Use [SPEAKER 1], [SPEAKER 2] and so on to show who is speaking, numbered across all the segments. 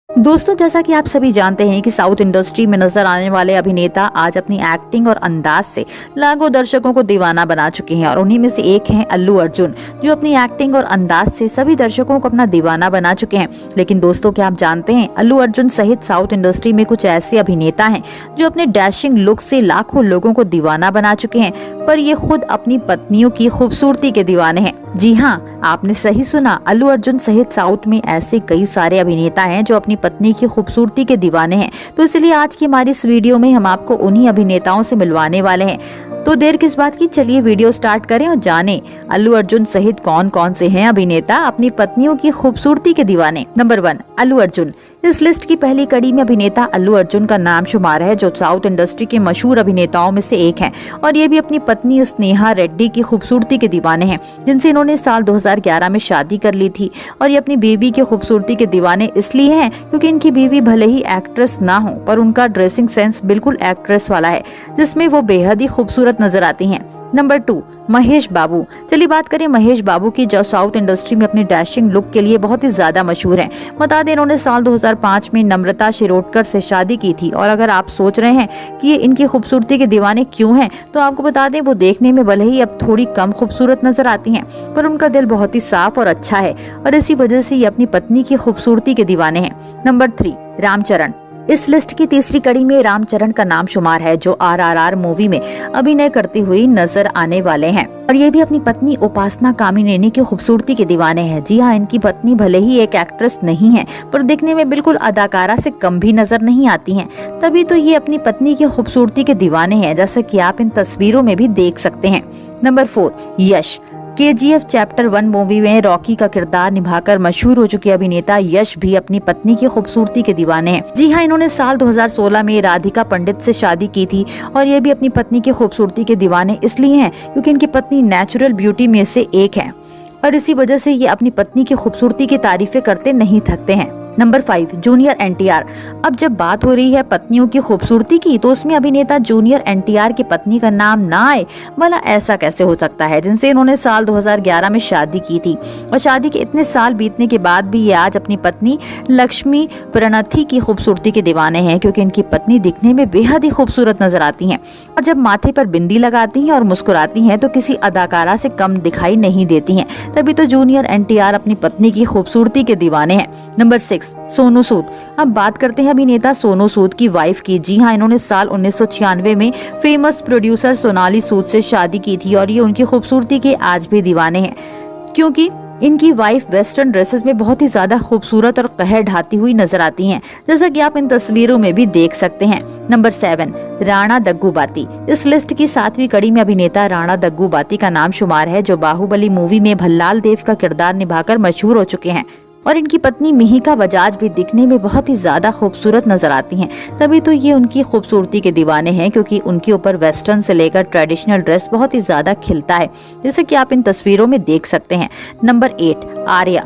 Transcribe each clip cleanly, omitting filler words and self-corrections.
[SPEAKER 1] दोस्तों, जैसा कि आप सभी जानते हैं कि साउथ इंडस्ट्री में नजर आने वाले अभिनेता आज अपनी एक्टिंग और अंदाज से लाखों दर्शकों को दीवाना बना चुके हैं और उन्हीं में से एक हैं अल्लू अर्जुन, जो अपनी एक्टिंग और अंदाज से सभी दर्शकों को अपना दीवाना बना चुके हैं। लेकिन दोस्तों, क्या आप जानते हैं अल्लू अर्जुन सहित साउथ इंडस्ट्री में कुछ ऐसे अभिनेता हैं जो अपने डैशिंग लुक से लाखों लोगों को दीवाना बना चुके हैं, पर ये खुद अपनी पत्नियों की खूबसूरती के दीवाने हैं। जी हाँ, आपने सही सुना, अल्लू अर्जुन सहित साउथ में ऐसे कई सारे अभिनेता हैं जो अपनी पत्नी की खूबसूरती के दीवाने हैं। तो इसलिए आज की हमारी इस वीडियो में हम आपको उन्हीं अभिनेताओं से मिलवाने वाले हैं। तो देर किस बात की, चलिए वीडियो स्टार्ट करें और जानें अल्लू अर्जुन सहित कौन कौन से हैं अभिनेता अपनी पत्नियों की खूबसूरती के दीवाने। नंबर 1, अल्लू अर्जुन। इस लिस्ट की पहली कड़ी में अभिनेता अल्लू अर्जुन का नाम शुमार है, जो साउथ इंडस्ट्री के मशहूर अभिनेताओं में से एक हैं और ये भी अपनी पत्नी स्नेहा रेड्डी की खूबसूरती के दीवाने हैं, जिनसे इन्होंने साल 2011 में शादी कर ली थी। और ये अपनी बीवी की खूबसूरती के दीवाने इसलिए हैं क्योंकि इनकी बीवी भले ही एक्ट्रेस ना हो, पर उनका ड्रेसिंग सेंस बिल्कुल एक्ट्रेस वाला है, जिसमें वो बेहद ही खूबसूरत नजर आती हैं। नंबर 2, महेश बाबू। चलिए बात करें महेश बाबू की, जो साउथ इंडस्ट्री में अपनी डैशिंग लुक के लिए बहुत ही ज्यादा मशहूर हैं। बता दें, इन्होंने साल 2005 में नम्रता शिरोडकर से शादी की थी। और अगर आप सोच रहे हैं कि ये इनकी खूबसूरती के दीवाने क्यों हैं, तो आपको बता दें वो देखने में भले ही अब थोड़ी कम खूबसूरत नजर आती हैं, पर उनका दिल बहुत ही साफ और अच्छा है और इसी वजह से ये अपनी पत्नी की खूबसूरती के दीवाने हैं। नंबर 3, रामचरण। इस लिस्ट की तीसरी कड़ी में रामचरण का नाम शुमार है, जो RRR मूवी में अभिनय करते हुए नजर आने वाले हैं और ये भी अपनी पत्नी उपासना कामिनेनी की खूबसूरती के दीवाने हैं। जी हाँ, इनकी पत्नी भले ही एक एक्ट्रेस नहीं है, पर दिखने में बिल्कुल अदाकारा से कम भी नजर नहीं आती हैं। तभी तो ये अपनी पत्नी की खूबसूरती के दीवाने हैं, जैसे कि आप इन तस्वीरों में भी देख सकते हैं। नंबर 4, यश। KGF चैप्टर 1 मूवी में रॉकी का किरदार निभाकर मशहूर हो चुके अभिनेता यश भी अपनी पत्नी की खूबसूरती के दीवाने हैं। जी हाँ, इन्होंने साल 2016 में राधिका पंडित से शादी की थी और ये भी अपनी पत्नी की खूबसूरती के दीवाने इसलिए हैं क्योंकि इनकी पत्नी नेचुरल ब्यूटी में से एक है और इसी वजह से ये अपनी पत्नी की खूबसूरती की तारीफें करते नहीं थकते हैं। Number 5, junior NTR। अब जब बात हो रही है पत्नियों की खूबसूरती की, तो उसमें अभिनेता जूनियर NTR की पत्नी का नाम ना आए, भला ऐसा कैसे हो सकता है, जिनसे इन्होंने साल 2011 में शादी की थी। और शादी के इतने साल बीतने के बाद भी ये आज अपनी पत्नी लक्ष्मी प्रणथी की खूबसूरती के दीवाने हैं, क्योंकि इनकी पत्नी दिखने में बेहद ही खूबसूरत नजर आती हैं और जब माथे पर बिंदी लगाती हैं और मुस्कुराती हैं तो किसी अदाकारा से कम दिखाई नहीं देती हैं। तभी तो जूनियर NTR अपनी पत्नी की खूबसूरती के दीवाने हैं। नंबर 6, सोनू सूद। अब बात करते हैं अभिनेता सोनू सूद की वाइफ की। जी हाँ, इन्होंने साल 1996 में फेमस प्रोड्यूसर सोनाली सूद से शादी की थी और ये उनकी खूबसूरती के आज भी दीवाने हैं, क्योंकि इनकी वाइफ वेस्टर्न ड्रेसेस में बहुत ही ज्यादा खूबसूरत और कहर ढाती हुई नजर आती हैं, जैसा कि आप इन तस्वीरों में भी देख सकते हैं। नंबर 7, राणा दग्गूबाती। इस लिस्ट की 7वीं कड़ी में अभिनेता राणा दग्गूबाती का नाम शुमार है, जो बाहुबली मूवी में भल्लाल देव का किरदार निभाकर मशहूर हो चुके हैं और इनकी पत्नी मिहिका बजाज भी दिखने में बहुत ही ज्यादा खूबसूरत नजर आती हैं। तभी तो ये उनकी खूबसूरती के दीवाने हैं, क्योंकि उनके ऊपर वेस्टर्न से लेकर ट्रेडिशनल ड्रेस बहुत ही ज्यादा खिलता है, जैसे कि आप इन तस्वीरों में देख सकते हैं। नंबर 8, आर्या।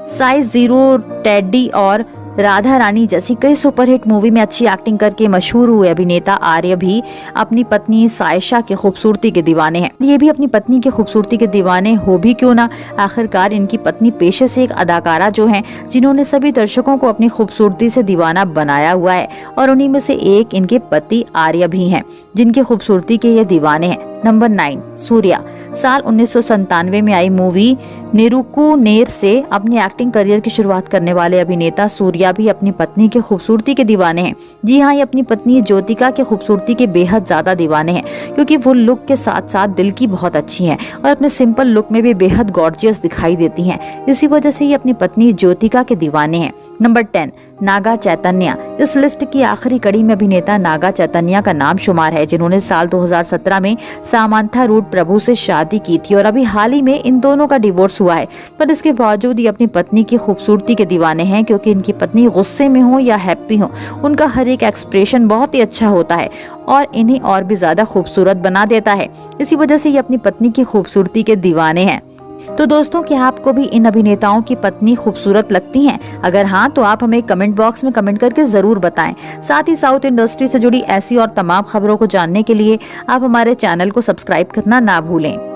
[SPEAKER 1] साइज 0, टेडी और राधा रानी जैसी कई सुपरहिट मूवी में अच्छी एक्टिंग करके मशहूर हुए अभिनेता आर्य भी अपनी पत्नी सायशा की खूबसूरती के दीवाने हैं। ये भी अपनी पत्नी की खूबसूरती के दीवाने हो भी क्यों ना, आखिरकार इनकी पत्नी पेशे से एक अदाकारा जो हैं, जिन्होंने सभी दर्शकों को अपनी खूबसूरती से दीवाना बनाया हुआ है और उन्हीं में से एक इनके पति आर्य भी हैं, जिनकी खूबसूरती के ये दीवाने हैं। नंबर 9, सूर्या। साल 1997 में आई मूवी नेरुकू नेर से अपनी एक्टिंग करियर की शुरुआत करने वाले अभिनेता सूर्या भी अपनी पत्नी की खूबसूरती के दीवाने हैं। जी हाँ, ये अपनी पत्नी ज्योतिका की खूबसूरती के बेहद ज्यादा दीवाने हैं, क्योंकि वो लुक के साथ साथ दिल की बहुत अच्छी हैं और अपने सिंपल लुक में भी बेहद गॉर्जियस दिखाई देती हैं। इसी वजह से ये अपनी पत्नी ज्योतिका के दीवाने हैं। नंबर 10, नागा चैतन्य। इस लिस्ट की आखिरी कड़ी में अभिनेता नागा चैतन्य का नाम शुमार है, जिन्होंने साल 2017 में सामंथा रूट प्रभु से शादी की थी और अभी हाल ही में इन दोनों का डिवोर्स हुआ है। पर इसके बावजूद ये अपनी पत्नी की खूबसूरती के दीवाने हैं, क्योंकि इनकी पत्नी गुस्से में हो या हैप्पी हो, उनका हर एक एक्सप्रेशन बहुत ही अच्छा होता है और इन्हें और भी ज्यादा खूबसूरत बना देता है। इसी वजह से ये अपनी पत्नी की खूबसूरती के दीवाने हैं। तो दोस्तों, क्या आपको भी इन अभिनेताओं की पत्नी खूबसूरत लगती हैं? अगर हाँ, तो आप हमें कमेंट बॉक्स में कमेंट करके जरूर बताएं। साथ ही साउथ इंडस्ट्री से जुड़ी ऐसी और तमाम खबरों को जानने के लिए आप हमारे चैनल को सब्सक्राइब करना ना भूलें।